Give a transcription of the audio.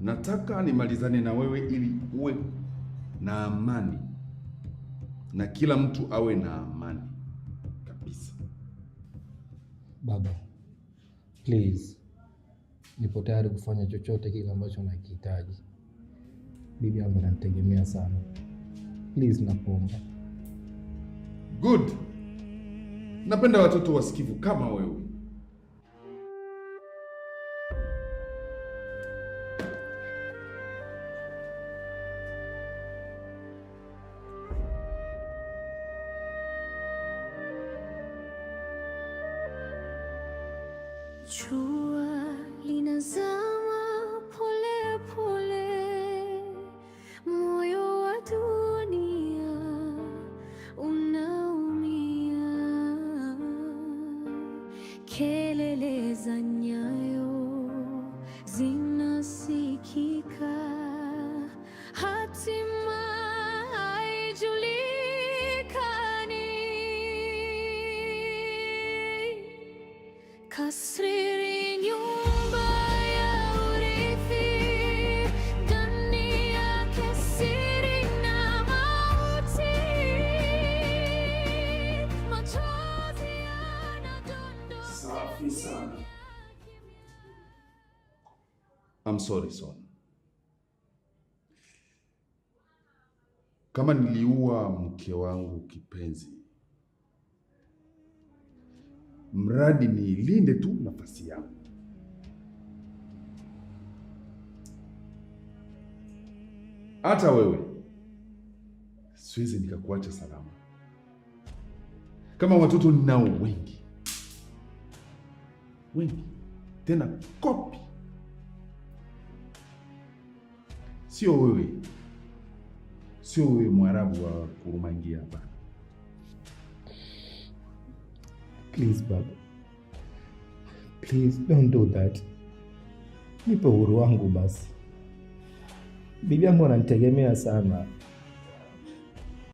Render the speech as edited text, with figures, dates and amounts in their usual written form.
nataka nimalizane na wewe ili uwe na amani na kila mtu awe na amani kabisa. Baba, please, nipo tayari kufanya chochote kile ambacho nakihitaji. Bibi yangu ananitegemea sana. Please, nakuomba. Good. Napenda watoto wasikivu kama wewe. Jua linazama pole pole, moyo wa dunia unaumia, kelele za nyayo zinasikika, hatima haijulikani. Kasri nyumba ya urithi, ndani yake siri na mauti, machozi yanadondoka. Safi sana. I'm sorry son. Kama niliua mke wangu kipenzi, mradi niilinde tu nafasi yangu. Hata wewe siwezi nikakuacha salama. Kama watoto ninao wengi tena kopi. Sio wewe Mwarabu wa kurumangia hapa. Please, Baba. Please, don't do that. Nipe uhuru wangu basi. Bibi yangu ananitegemea sana.